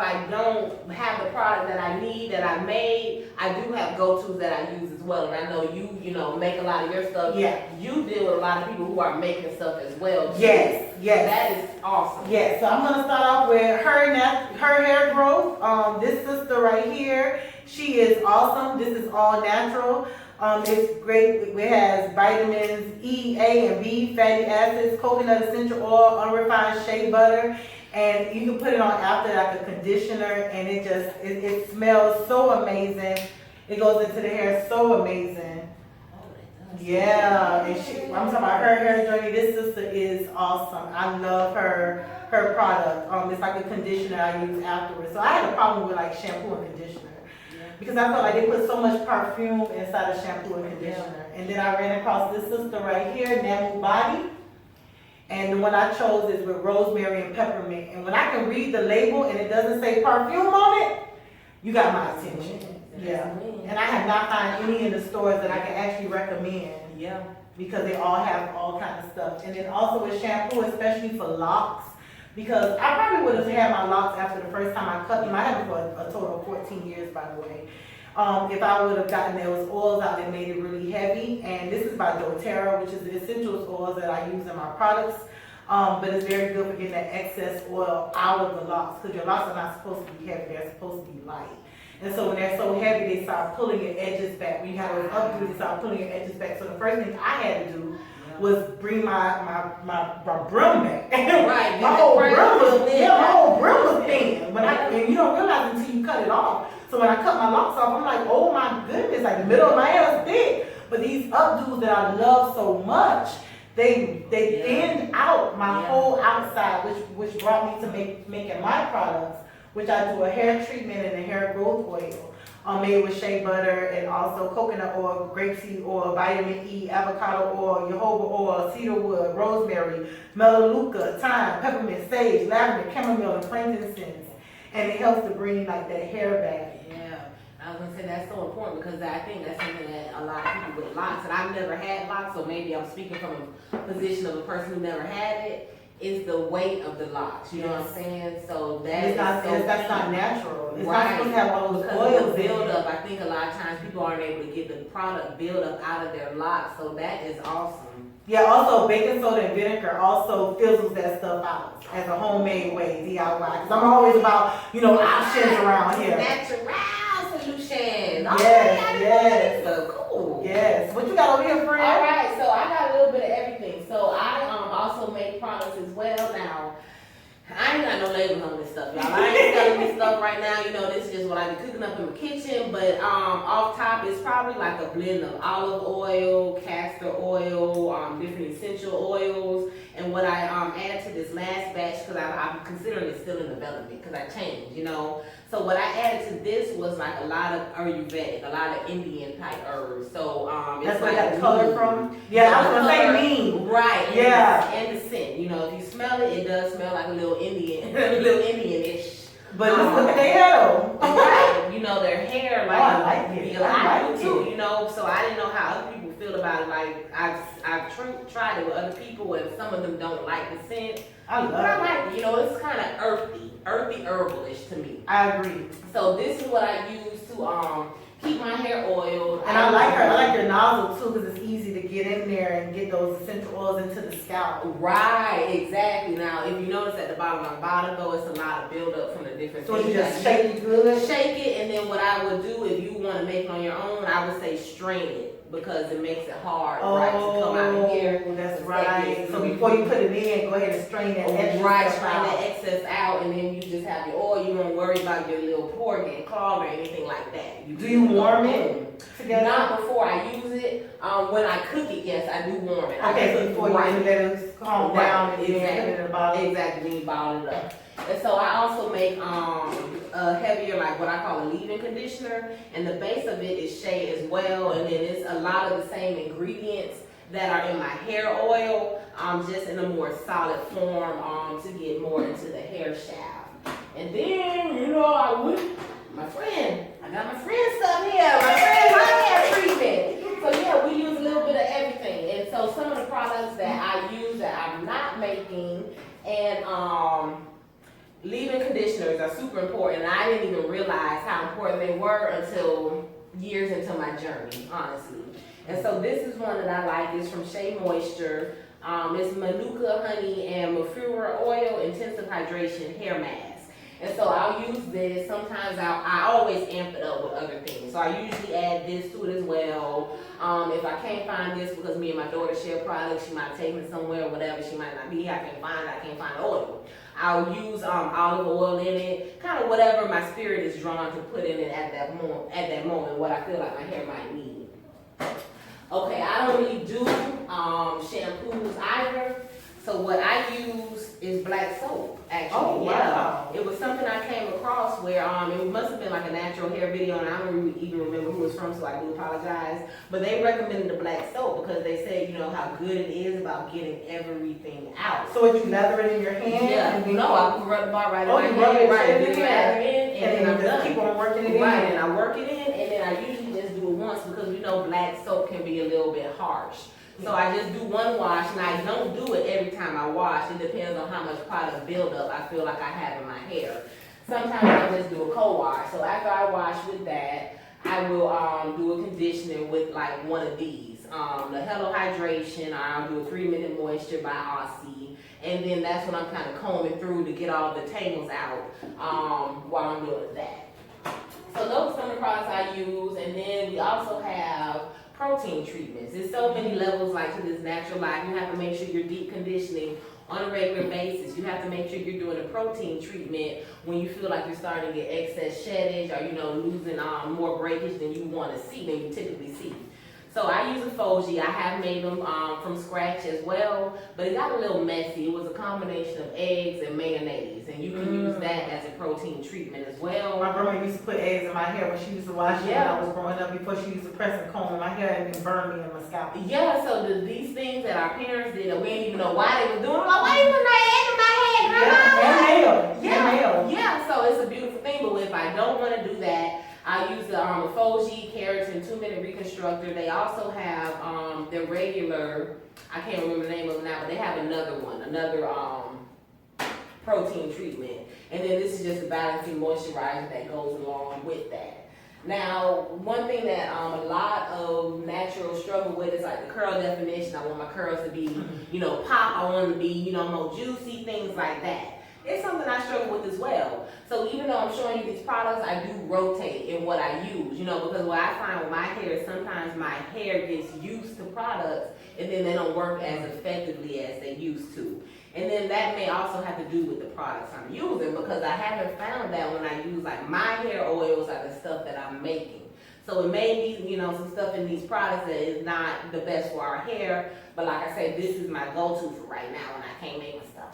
I don't have the product that I need, that I made, I do have go-tos that I use as well. And I know you know, make a lot of your stuff. Yeah. You deal with a lot of people who are making stuff as well, too. Yes, yes. That is awesome. Yes, so I'm gonna start off with her hair growth. This sister right here, she is awesome. This is all natural. It's great. It has vitamins E, A, and B, fatty acids, coconut essential oil, unrefined shea butter, and you can put it on after like a conditioner, and it smells so amazing. It goes into the hair so amazing. Yeah, and I'm talking about her hair journey. This sister is awesome. I love her product. It's like a conditioner I use afterwards. So I had a problem with like shampoo and conditioner because I felt like they put so much perfume inside of shampoo and conditioner. And then I ran across this sister right here, Namu Body. And the one I chose is with rosemary and peppermint. And when I can read the label and it doesn't say perfume on it, you got my attention. Yeah, and I have not found any in the stores that I can actually recommend. Yeah, because they all have all kinds of stuff. And then also with shampoo, especially for locks, because I probably would have had my locks after the first time I cut them. I had them for a total of 14 years, by the way. If I would have gotten those oils out that made it really heavy, and this is by doTERRA, which is the essentials oils that I use in my products. But it's very good for getting that excess oil out of the locks, because your locks are not supposed to be heavy, they're supposed to be light. And so when they're so heavy, they start pulling your edges back. When you have those updos, they start pulling your edges back. So the first thing I had to do was bring my brim back. Right. my whole brim was thin. And you don't realize until you cut it off. So when I cut my locks off, I'm like, oh my goodness, like the middle of my hair is thick. But these updos that I love so much, they thinned out my whole outside, which brought me to making my products, which I do a hair treatment and a hair growth oil made with shea butter and also coconut oil, grapeseed oil, vitamin E, avocado oil, jojoba oil, cedarwood, rosemary, melaleuca, thyme, peppermint, sage, lavender, chamomile, and frankincense. And it helps to bring like that hair back. Yeah, I was gonna say that's so important because I think that's something that a lot of people with locks, and I've never had locks, so maybe I'm speaking from a position of a person who never had it. Is the weight of the locks, you know what I'm saying? So that's not natural. It's right. not supposed to have all those because oils of the build in up. it. I think a lot of times people aren't able to get the product build up out of their locks, so that is awesome. Yeah, also baking soda and vinegar also fizzles that stuff out as a homemade way, DIY. Because I'm always about, options around here. Natural solution. Yes. So cool. Yes. What you got over here, friend? All right, so I got a little bit of everything. So I also make products as well now. I ain't got no labels on this stuff, y'all. I ain't selling this stuff right now. This is just what I be cooking up in my kitchen. But off top, it's probably like a blend of olive oil, castor oil, different essential oils. And what I add to this last batch, because I'm considering it still in development, because I changed, So what I added to this was like a lot of Ayurvedic, a lot of Indian type herbs. So that's it's where like that color from? Yeah, I was gonna say neem. Right. Yeah. And the scent. If you smell it, it does smell like a little Indian, a little Indian-ish. But look at their hair. Right. Their hair like I like it. I like it too. So I didn't know how other people feel about it. Like I've tried it with other people, and some of them don't like the scent. I love but I it. like it. It's kind of earthy herbalish to me. I agree. So this is what I use to keep my hair oiled. And I like your nozzle too, because it's easy to get in there and get those essential oils into the scalp. Right, exactly. Now, if you notice at the bottom of my bottle, though, it's a lot of buildup from the different So things. you just shake it good? Shake it, and then what I would do, if you want to make it on your own, I would say strain it, because it makes it hard, right, to come out of here. That's right. So before you put it in, go ahead and strain that excess right, stuff strain out. that excess out, and then you just have your oil. You don't worry about your little pore getting clogged or anything like that. Do you warm it together? Not before I use it. When I cook it, yes, I do warm it. Okay, so before you let it calm down and then put it in the bottle. Exactly, when you bottle it up. And so I also make a heavier, like what I call a leave-in conditioner, and the base of it is shea as well, and then it's a lot of the same ingredients that are in my hair oil, just in a more solid form, to get more into the hair shaft. And then, I got my friend stuff here, my friend's hair treatment. So yeah, we use a little bit of everything. And so some of the products that I use that I'm not making, and leave-in conditioners are super important. And I didn't even realize how important they were until years into my journey, honestly. And so this is one that I like. It's from Shea Moisture. It's Manuka honey and Mafura oil intensive hydration hair mask. And so I'll use this. Sometimes I always amp it up with other things. So I usually add this to it as well. If I can't find this because me and my daughter share products, she might take me somewhere or whatever, she might not be here, I can't find oil. I'll use olive oil in it, kind of whatever my spirit is drawn to put in it at that moment, what I feel like my hair might need. Okay, I don't really do shampoos either. So what I use is black soap, actually. Oh, wow. Yeah. It was something I came across where it must have been like a natural hair video, and I don't even remember who it's from, so I do apologize. But they recommended the black soap because they said, you know, how good it is about getting everything out. So what, you lather it in your hand? Yeah, no, I can rub the bar right in Oh, my you hand, rub it right, in just there. lather in, and then I'm just done. keep on working it in. Right, and I work it in, and then I usually just do it once because we know black soap can be a little bit harsh. So I just do one wash, and I don't do it every time I wash. It depends on how much product buildup I feel like I have in my hair. Sometimes I just do a co-wash. So after I wash with that, I will do a conditioner with like one of these. The Hello Hydration, I'll do a 3-minute moisture by Aussie. And then that's when I'm kind of combing through to get all the tangles out while I'm doing that. So those are some of the products I use. And then we also have protein treatments. There's so many levels like to this natural life. You have to make sure you're deep conditioning on a regular basis. You have to make sure you're doing a protein treatment when you feel like you're starting to get excess sheddage or, you know, losing more breakage than you want to see, than you typically see. So I use a Foji. I have made them from scratch as well, but it got a little messy. It was a combination of eggs and mayonnaise, and you can use that as a protein treatment as well. My grandma used to put eggs in my hair when she used to wash it when I was growing up, before she used to press and comb my hair and then burn me in my scalp. Yeah, so these things that our parents did that we didn't even know why they were doing, like, why you putting that egg in my head, Grandma? Yeah, so it's a beautiful thing, but if I don't want to do that, I use the Foji Keratin 2-minute reconstructor. They also have their regular, I can't remember the name of it now, but they have another one, another protein treatment. And then this is just a balancing moisturizer that goes along with that. Now, one thing that a lot of naturals struggle with is like the curl definition. I want my curls to be, you know, pop. I want them to be, you know, more juicy, things like that. It's something I struggle with as well. So even though I'm showing you these products, I do rotate in what I use, you know, because what I find with my hair is sometimes my hair gets used to products and then they don't work as effectively as they used to. And then that may also have to do with the products I'm using, because I haven't found that when I use like my hair oils are the stuff that I'm making. So it may be, you know, some stuff in these products that is not the best for our hair, but like I said, this is my go-to for right now when I can't make my stuff.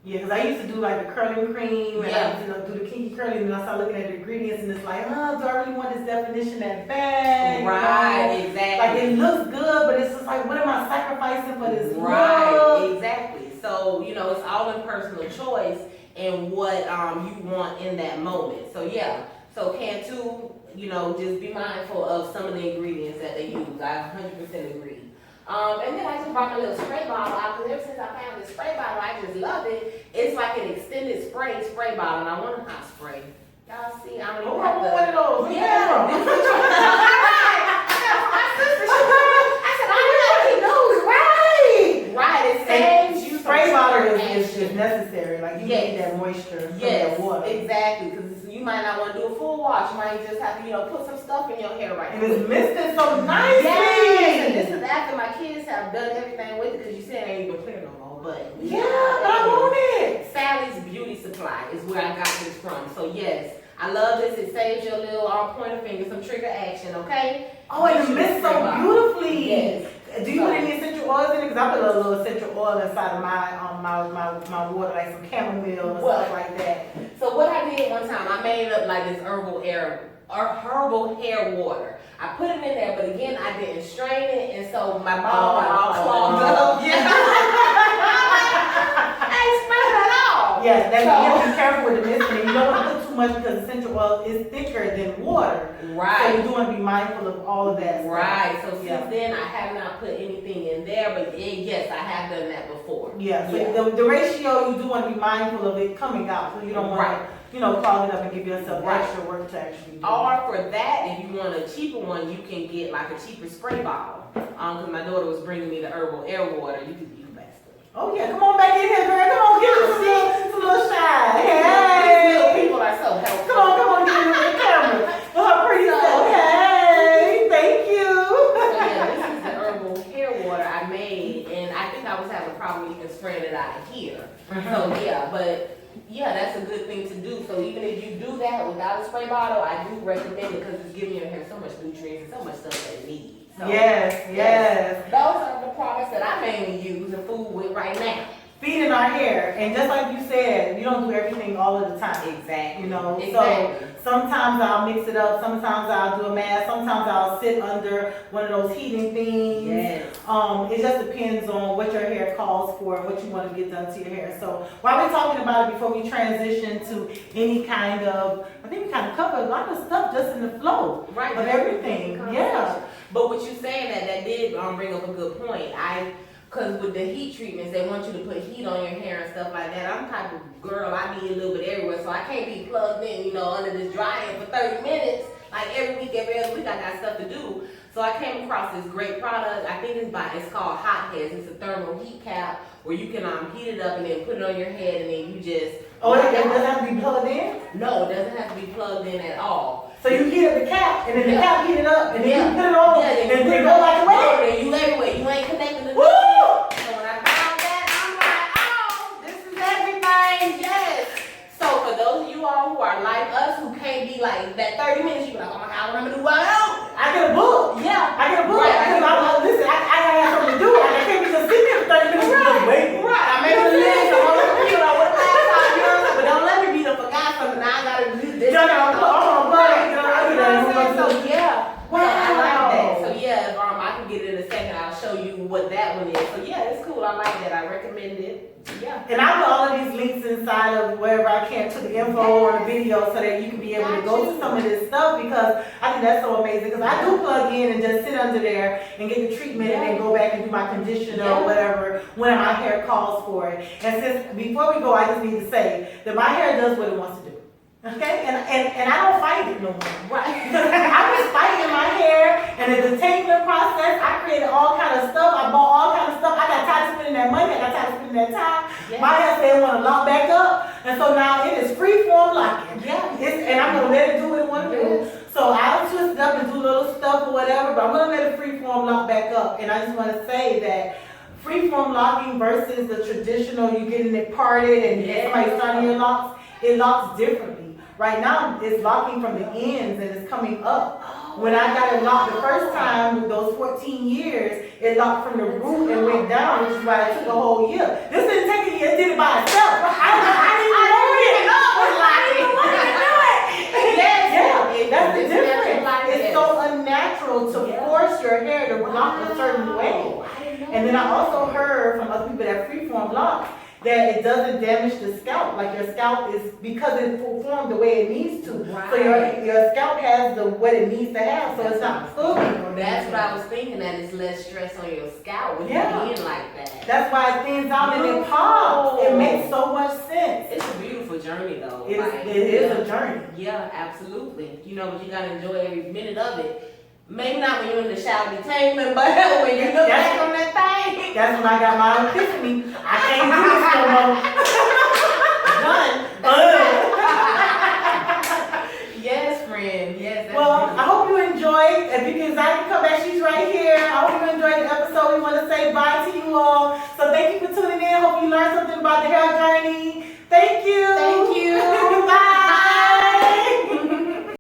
Yeah, because I used to do like the curling cream, and Yeah. I used to do the kinky curling, and I started looking at the ingredients, and it's like, do I really want this definition that bad? Right, You know? exactly. Like, it looks good, but it's just like, what am I sacrificing for this Right, look? exactly. So, you know, it's all in personal choice and what you want in that moment. So, yeah. So, Cantu, you know, just be mindful of some of the ingredients that they use. I 100% agree. And then I just brought my little spray bottle out, because ever since I found this spray bottle, I just love it. It's like an extended spray bottle, and I want to hot spray. Y'all see, I don't even have to. One of those. Where's Yeah, that this is my sister. I said, I know he knows, right? Right, it saves you. Spray bottle is action. necessary. Like, you need that moisture from Yes, that water. exactly. Because you might not want to do a full wash. You might just have to, you know, put some stuff in your hair right And quick. it's misted so nicely. Yes, and this is after my kids have done everything with it, because you said it ain't even clear no more. But Yeah, but I want it. Sally's Beauty Supply is where I got this from. So yes, I love this. It saves your little pointer finger, some trigger action. Okay. Oh, and it mist so beautifully. Yes. Do you put any essential oils in it? Because I put a little essential oil inside of my water, like some chamomile and stuff like that. So what I did one time, I made up like this herbal hair water. I put it in there, but again, I didn't strain it, and so my bottle got all clogged up. Yeah. I ain't sprayed it at all. Yeah, you So- have to be careful with the mixing. You don't want to put too much because essential oil is thicker than water. Right. So you do want to be mindful of all of that stuff. Right. So since Yeah. then, I have not put anything in there, but yes, I have done that before. Yeah, so the ratio, you do want to be mindful of it coming out, so you don't want to, clog it up and give yourself extra work to actually do. Or for that, if you want a cheaper one, you can get like a cheaper spray bottle. Cause my daughter was bringing me the herbal air water. You can basically. Oh yeah, come on back in here, girl. Come on, give us some little shine. Hey, These people are so helpful. come on, give me the camera. With her pretty self. Hey, thank you. So yeah, this is the herbal hair water I made, and I think I was having a problem even spraying it out of here. So yeah, but yeah, that's a good thing to do. So even if you do that without a spray bottle, I do recommend it because it's giving your hair so much nutrients and so much stuff that it needs. So, Yes. those are the products that I mainly use and food with right now. Feeding our hair, and just like you said, you don't do everything all of the time. Exactly. So Exactly. sometimes I'll mix it up, sometimes I'll do a mask, sometimes I'll sit under one of those heating things. Yes. It just depends on what your hair calls for and what you want to get done to your hair. So while we're talking about it, before we transition to any kind of, I think we kind of covered a lot of stuff just in the flow Right. of everything. Yeah. But what you're saying that did bring up a good point. Because with the heat treatments, they want you to put heat on your hair and stuff like that. I'm the type of girl, I be a little bit everywhere, so I can't be plugged in, under this dryer for 30 minutes. Like every other week, I got stuff to do. So I came across this great product. I think it's called Hot Heads. It's a thermal heat cap where you can heat it up and then put it on your head and then you just. Oh, it doesn't have to be plugged in? No, it doesn't have to be plugged in at all. So you heat up the cap, and then the cap heat it up, and then you put it on, Yeah, and then it go like a way. And you everywhere. You ain't connected to Woo! So when I found that, I'm like, oh, this is everything. Yes. So for those of you all who are like us, who can't be like that 30 minutes, you be like, oh my God, what am I gonna do? I get a book. Yeah. I get a book. Right. Listen, I gotta have something to do. I can't be just sitting there for 30 minutes and just waiting. Right. I made a list. I'm on the computer. I went last time, but don't let me be the forgot something. Now I gotta do this. So yeah. Wow. I like that. So yeah, I can get it in a second. I'll show you what that one is. So yeah, it's cool. I like that. I recommend it. Yeah. And I put all of these links inside of wherever I can to the info or the video so that you can be able to go to some of this stuff, because I think that's so amazing. Because I do plug in and just sit under there and get the treatment and then go back and do my conditioner or whatever when my hair calls for it. And since before we go, I just need to say that my hair does what it wants to do. Okay, and I don't fight it no more. Right. Because I was fighting my hair, and the detangling process, I created all kind of stuff. I bought all kind of stuff. I got tired of spending that money. I got tired of spending that time. Yes. My hair said it want to lock back up, and so now it is free form locking. Yeah. And I'm gonna let it do what it want to do. So I'll twist it up and do little stuff or whatever, but I'm gonna let it free form lock back up. And I just want to say that free-form locking versus the traditional, you getting it parted and somebody starting your locks, it locks differently. Right now, it's locking from the ends and it's coming up. When I got it locked the first time with those 14 years, it locked from the root and went down, which is why it took a whole year. This didn't take a year, it did it by itself. I didn't know that's the difference. It's so unnatural to force your hair to lock a certain way. And then I also heard from other people that freeform locks that it doesn't damage the scalp. Like your scalp is, because it's formed the way it needs to. Right. So your scalp has what it needs to have, so it's not pulling. That's what I was thinking, that it's less stress on your scalp when you're being like that. That's why it thins out and it pops. It makes so much sense. It's a beautiful journey though. It is a journey. Yeah, absolutely. But you gotta enjoy every minute of it. Maybe not when you're in the shower detangling, but when you look back on that thing. That's when I got my epiphany. I can't do this no more. Done. Yes, friend. Yes. Well, I hope you enjoyed. If you can come back, she's right here. I hope you enjoyed the episode. We want to say bye to you all. So thank you for tuning in. Hope you learned something about the hair journey. Thank you.